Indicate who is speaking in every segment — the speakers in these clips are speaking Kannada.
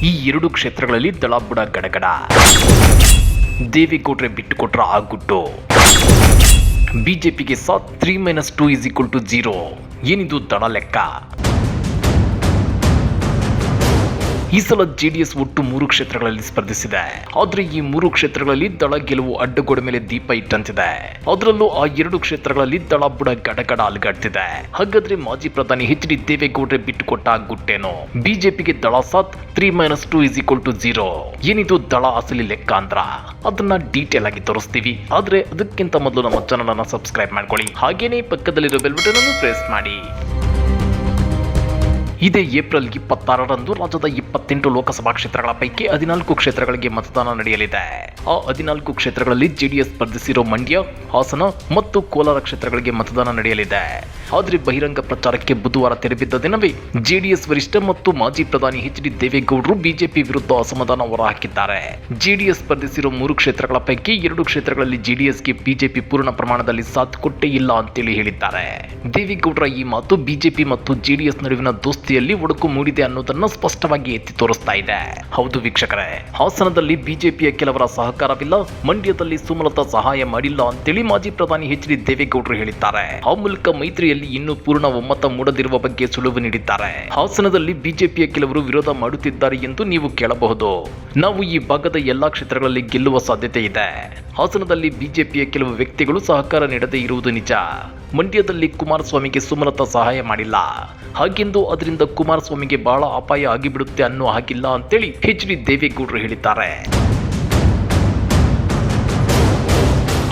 Speaker 1: ಈ ಎರಡು ಕ್ಷೇತ್ರಗಳಲ್ಲಿ ದಳ ಬುಡ ಗಡಗಡ. ದೇವೇಗೌಡ್ರೆ ಬಿಟ್ಟುಕೊಟ್ರ ಆ ಗುಟ್ಟು. ಬಿಜೆಪಿಗೆ ಸಾಥ್ 3-2 = 0. ಏನಿದು ದಳ ಲೆಕ್ಕ? ಈ ಸಲ ಜೆಡಿಎಸ್ ಒಟ್ಟು 3 ಕ್ಷೇತ್ರಗಳಲ್ಲಿ ಸ್ಪರ್ಧಿಸಿದೆ. ಆದ್ರೆ ಈ 3 ಕ್ಷೇತ್ರಗಳಲ್ಲಿ ದಳ ಗೆಲುವು ಅಡ್ಡಗೋಡೆ ಮೇಲೆ ದೀಪ ಇಟ್ಟಂತಿದೆ. ಅದರಲ್ಲೂ ಆ 2 ಕ್ಷೇತ್ರಗಳಲ್ಲಿ ದಳ ಬುಡ ಗಡಗಡ ಅಲುಗಾಡ್ತಿದೆ. ಹಾಗಾದ್ರೆ ಮಾಜಿ ಪ್ರಧಾನಿ ಎಚ್.ಡಿ. ದೇವೇಗೌಡ್ರೆ ಬಿಟ್ಟುಕೊಟ್ಟ ಗುಟ್ಟೇನು? ಬಿಜೆಪಿಗೆ ದಳ ಸಾಥ್ 3-2 = 0. ಏನಿದು ದಳ ಅಸಲಿ ಲೆಕ್ಕ ಅಂದ್ರ ಅದನ್ನ ಡೀಟೇಲ್ ಆಗಿ ತೋರಿಸ್ತೀವಿ. ಆದ್ರೆ ಅದಕ್ಕಿಂತ ಮೊದಲು ನಮ್ಮ ಚಾನಲ್ ಅನ್ನ ಸಬ್ಸ್ಕ್ರೈಬ್ ಮಾಡ್ಕೊಳ್ಳಿ. ಹಾಗೇನೇ ಪಕ್ಕದಲ್ಲಿರೋ ಬೆಲ್ ಬಟನ್ ಅನ್ನು ಪ್ರೆಸ್ ಮಾಡಿ. ಇದೇ ಏಪ್ರಿಲ್ 26ರಂದು ರಾಜ್ಯದ 28 ಲೋಕಸಭಾ ಕ್ಷೇತ್ರಗಳ ಪೈಕಿ 14 ಕ್ಷೇತ್ರಗಳಿಗೆ ಮತದಾನ ನಡೆಯಲಿದೆ. ಆ 14 ಕ್ಷೇತ್ರಗಳಲ್ಲಿ ಜೆಡಿಎಸ್ ಸ್ಪರ್ಧಿಸಿರೋ ಮಂಡ್ಯ, ಹಾಸನ ಮತ್ತು ಕೋಲಾರ ಕ್ಷೇತ್ರಗಳಿಗೆ ಮತದಾನ ನಡೆಯಲಿದೆ. ಆದರೆ ಬಹಿರಂಗ ಪ್ರಚಾರಕ್ಕೆ ಬುಧವಾರ ತೆರೆಬಿದ್ದ ದಿನವೇ ಜೆಡಿಎಸ್ ವರಿಷ್ಠ ಮತ್ತು ಮಾಜಿ ಪ್ರಧಾನಿ ಎಚ್.ಡಿ. ದೇವೇಗೌಡರು ಬಿಜೆಪಿ ವಿರುದ್ಧ ಅಸಮಾಧಾನ ಹೊರಹಾಕಿದ್ದಾರೆ. ಜೆಡಿಎಸ್ ಸ್ಪರ್ಧಿಸಿರೋ 3 ಕ್ಷೇತ್ರಗಳ ಪೈಕಿ 2 ಕ್ಷೇತ್ರಗಳಲ್ಲಿ ಜೆಡಿಎಸ್ಗೆ ಬಿಜೆಪಿ ಪೂರ್ಣ ಪ್ರಮಾಣದಲ್ಲಿ ಸಾಥ್ ಕೊಟ್ಟೇ ಇಲ್ಲ ಅಂತೇಳಿ ಹೇಳಿದ್ದಾರೆ. ದೇವೇಗೌಡರ ಈ ಮಾತು ಬಿಜೆಪಿ ಮತ್ತು ಜೆಡಿಎಸ್ ನಡುವಿನ ದೋಸ್ತಿಯಲ್ಲಿ ಒಡಕು ಮೂಡಿದೆ ಅನ್ನೋದನ್ನ ಸ್ಪಷ್ಟವಾಗಿ ಎತ್ತಿ ತೋರಿಸ್ತಾ ಇದೆ. ಹೌದು ವೀಕ್ಷಕರೇ, ಹಾಸನದಲ್ಲಿ ಬಿಜೆಪಿಯ ಕೆಲವರ ಸಹಕಾರವಿಲ್ಲ, ಮಂಡ್ಯದಲ್ಲಿ ಸುಮಲತಾ ಸಹಾಯ ಮಾಡಿಲ್ಲ ಅಂತೇಳಿ ಮಾಜಿ ಪ್ರಧಾನಿ ಎಚ್.ಡಿ. ದೇವೇಗೌಡರು ಹೇಳಿದ್ದಾರೆ. ಆ ಮೂಲಕ ಮೈತ್ರಿಯಲ್ಲಿ ಇನ್ನೂ ಪೂರ್ಣ ಒಮ್ಮತ ಮೂಡದಿರುವ ಬಗ್ಗೆ ಸುಳಿವು ನೀಡಿದ್ದಾರೆ. ಹಾಸನದಲ್ಲಿ ಬಿಜೆಪಿಯ ಕೆಲವರು ವಿರೋಧ ಮಾಡುತ್ತಿದ್ದಾರೆ ಎಂದು ನೀವು ಕೇಳಬಹುದು. ನಾವು ಈ ಭಾಗದ ಎಲ್ಲಾ ಕ್ಷೇತ್ರಗಳಲ್ಲಿ ಗೆಲ್ಲುವ ಸಾಧ್ಯತೆ ಇದೆ. ಹಾಸನದಲ್ಲಿ ಬಿಜೆಪಿಯ ಕೆಲವು ವ್ಯಕ್ತಿಗಳು ಸಹಕಾರ ನೀಡದೇ ಇರುವುದು ನಿಜ. ಮಂಡ್ಯದಲ್ಲಿ ಕುಮಾರಸ್ವಾಮಿಗೆ ಸುಮಲತಾ ಸಹಾಯ ಮಾಡಿಲ್ಲ, ಹಾಗೆಂದು ಅದರಿಂದ ಕುಮಾರಸ್ವಾಮಿಗೆ ಬಹಳ ಅಪಾಯ ಆಗಿಬಿಡುತ್ತೆ ಅನ್ನೋ ಹಾಗಿಲ್ಲ ಅಂತೇಳಿ ಎಚ್.ಡಿ. ದೇವೇಗೌಡರು ಹೇಳಿದ್ದಾರೆ.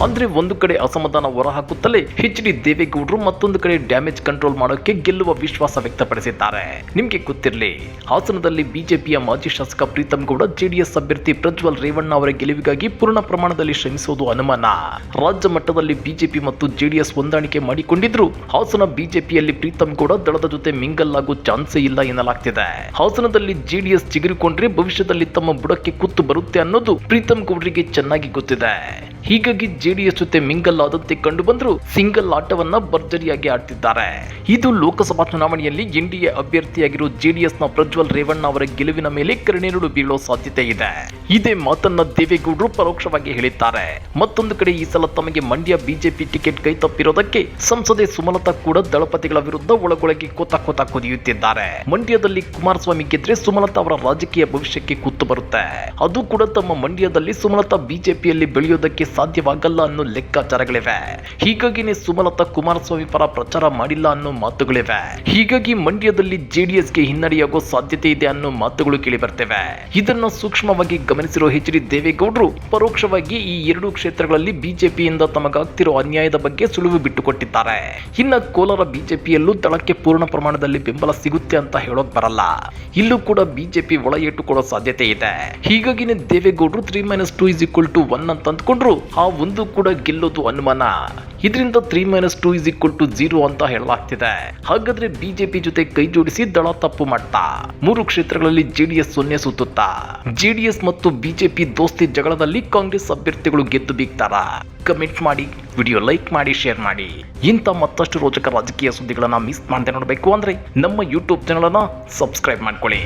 Speaker 1: ಅಂದ್ರೆ ಒಂದು ಕಡೆ ಅಸಮಾಧಾನ ಹೊರಹಾಕುತ್ತಲೇ ಎಚ್.ಡಿ. ದೇವೇಗೌಡರು ಮತ್ತೊಂದು ಕಡೆ ಡ್ಯಾಮೇಜ್ ಕಂಟ್ರೋಲ್ ಮಾಡೋಕೆ ಗೆಲ್ಲುವ ವಿಶ್ವಾಸ ವ್ಯಕ್ತಪಡಿಸಿದ್ದಾರೆ. ನಿಮ್ಗೆ ಗೊತ್ತಿರಲಿ, ಹಾಸನದಲ್ಲಿ ಬಿಜೆಪಿಯ ಮಾಜಿ ಶಾಸಕ ಪ್ರೀತಮ್ ಗೌಡ ಜೆಡಿಎಸ್ ಅಭ್ಯರ್ಥಿ ಪ್ರಜ್ವಲ್ ರೇವಣ್ಣ ಅವರ ಗೆಲುವಿಗಾಗಿ ಪೂರ್ಣ ಪ್ರಮಾಣದಲ್ಲಿ ಶ್ರಮಿಸುವುದು ಅನುಮಾನ. ರಾಜ್ಯ ಮಟ್ಟದಲ್ಲಿ ಬಿಜೆಪಿ ಮತ್ತು ಜೆಡಿಎಸ್ ಹೊಂದಾಣಿಕೆ ಮಾಡಿಕೊಂಡಿದ್ರು ಹಾಸನ ಬಿಜೆಪಿಯಲ್ಲಿ ಪ್ರೀತಮ್ ಗೌಡ ದಳದ ಜೊತೆ ಮಿಂಗಲ್ ಆಗೋ ಚಾನ್ಸೇ ಇಲ್ಲ ಎನ್ನಲಾಗ್ತಿದೆ. ಹಾಸನದಲ್ಲಿ ಜೆಡಿಎಸ್ ಚಿಗುರಿಕೊಂಡ್ರೆ ಭವಿಷ್ಯದಲ್ಲಿ ತಮ್ಮ ಬುಡಕ್ಕೆ ಕುತ್ತು ಬರುತ್ತೆ ಅನ್ನೋದು ಪ್ರೀತಮ್ ಗೌಡರಿಗೆ ಚೆನ್ನಾಗಿ ಗೊತ್ತಿದೆ. ಹೀಗಾಗಿ ಜೆಡಿಎಸ್ ಜೊತೆ ಮಿಂಗಲ್ ಆದಂತೆ ಕಂಡು ಬಂದ್ರು ಸಿಂಗಲ್ ಆಟವನ್ನ ಭರ್ಜರಿಯಾಗಿ ಆಡ್ತಿದ್ದಾರೆ. ಇದು ಲೋಕಸಭಾ ಚುನಾವಣೆಯಲ್ಲಿ ಎನ್ಡಿಎ ಅಭ್ಯರ್ಥಿಯಾಗಿರೋ ಜೆಡಿಎಸ್ನ ಪ್ರಜ್ವಲ್ ರೇವಣ್ಣ ಅವರ ಗೆಲುವಿನ ಮೇಲೆ ಕರುಣೆರಡು ಬೀಳೋ ಸಾಧ್ಯತೆ ಇದೆ. ಇದೇ ಮಾತನ್ನ ದೇವೇಗೌಡರು ಪರೋಕ್ಷವಾಗಿ ಹೇಳಿದ್ದಾರೆ. ಮತ್ತೊಂದು ಕಡೆ ಈ ಸಲ ತಮಗೆ ಮಂಡ್ಯ ಬಿಜೆಪಿ ಟಿಕೆಟ್ ಕೈ ತಪ್ಪಿರೋದಕ್ಕೆ ಸಂಸದೆ ಸುಮಲತಾ ಕೂಡ ದಳಪತಿಗಳ ವಿರುದ್ಧ ಒಳಗೊಳಗೆ ಕೋತ ಕುದಿಯುತ್ತಿದ್ದಾರೆ. ಮಂಡ್ಯದಲ್ಲಿ ಕುಮಾರಸ್ವಾಮಿ ಗೆದ್ರೆ ಸುಮಲತಾ ಅವರ ರಾಜಕೀಯ ಭವಿಷ್ಯಕ್ಕೆ ಕುತ್ತು ಬರುತ್ತೆ. ಅದು ಕೂಡ ತಮ್ಮ ಮಂಡ್ಯದಲ್ಲಿ ಸುಮಲತಾ ಬಿಜೆಪಿಯಲ್ಲಿ ಬೆಳೆಯೋದಕ್ಕೆ ಸಾಧ್ಯವಾಗಲ್ಲ ಅನ್ನೋ ಲೆಕ್ಕಾಚಾರಗಳಿವೆ. ಹೀಗಾಗಿನೇ ಸುಮಲತಾ ಕುಮಾರಸ್ವಾಮಿ ಪರ ಪ್ರಚಾರ ಮಾಡಿಲ್ಲ ಅನ್ನೋ ಮಾತುಗಳಿವೆ. ಹೀಗಾಗಿ ಮಂಡ್ಯದಲ್ಲಿ ಜೆಡಿಎಸ್ಗೆ ಹಿನ್ನಡೆಯಾಗೋ ಸಾಧ್ಯತೆ ಇದೆ ಅನ್ನೋ ಮಾತುಗಳು ಕೇಳಿ ಬರ್ತವೆ. ಇದನ್ನ ಸೂಕ್ಷ್ಮವಾಗಿ ಗಮನಿಸಿರೋ ಎಚ್.ಡಿ. ದೇವೇಗೌಡರು ಪರೋಕ್ಷವಾಗಿ ಈ 2 ಕ್ಷೇತ್ರಗಳಲ್ಲಿ ಬಿಜೆಪಿಯಿಂದ ತಮಗಾಗ್ತಿರೋ ಅನ್ಯಾಯದ ಬಗ್ಗೆ ಸುಳಿವು ಬಿಟ್ಟುಕೊಟ್ಟಿದ್ದಾರೆ. ಇನ್ನ ಕೋಲಾರ ಬಿಜೆಪಿಯಲ್ಲೂ ದಳಕ್ಕೆ ಪೂರ್ಣ ಪ್ರಮಾಣದಲ್ಲಿ ಬೆಂಬಲ ಸಿಗುತ್ತೆ ಅಂತ ಹೇಳೋಕ್ ಬರಲ್ಲ. ಇಲ್ಲೂ ಕೂಡ ಬಿಜೆಪಿ ಒಳ ಏಟು ಕೊಡೋ ಸಾಧ್ಯತೆ ಇದೆ. ಹೀಗಾಗಿನೇ ದೇವೇಗೌಡರು 3-2 = 1 ಅಂತ ಅಂದ್ಕೊಂಡ್ರು ಆ ಒಂದು ಕೂಡ ಗೆಲ್ಲೋದು ಅನುಮಾನ. ಇದರಿಂದ 3-2 = 0 ಅಂತ ಹೇಳಲಾಗ್ತಿದೆ. ಹಾಗಾದ್ರೆ ಬಿಜೆಪಿ ಜೊತೆ ಕೈ ಜೋಡಿಸಿ ದಳ ತಪ್ಪು ಮಾಡ್ತಾ 3 ಕ್ಷೇತ್ರಗಳಲ್ಲಿ ಜೆಡಿಎಸ್ 0 ಸುತ್ತುತ್ತಾ? ಜೆಡಿಎಸ್ ಮತ್ತು ಬಿಜೆಪಿ ದೋಸ್ತಿ ಜಗಳದಲ್ಲಿ ಕಾಂಗ್ರೆಸ್ ಅಭ್ಯರ್ಥಿಗಳು ಗೆದ್ದು ಬೀಗ್ತಾರ? ಕಮೆಂಟ್ ಮಾಡಿ, ವಿಡಿಯೋ ಲೈಕ್ ಮಾಡಿ, ಶೇರ್ ಮಾಡಿ. ಇಂಥ ಮತ್ತಷ್ಟು ರೋಚಕ ರಾಜಕೀಯ ಸುದ್ದಿಗಳನ್ನ ಮಿಸ್ ಮಾಡದೆ ನೋಡಬೇಕು ಅಂದ್ರೆ ನಮ್ಮ ಯೂಟ್ಯೂಬ್ ಚಾನಲ್ ಅನ್ನ ಸಬ್ಸ್ಕ್ರೈಬ್ ಮಾಡ್ಕೊಳ್ಳಿ.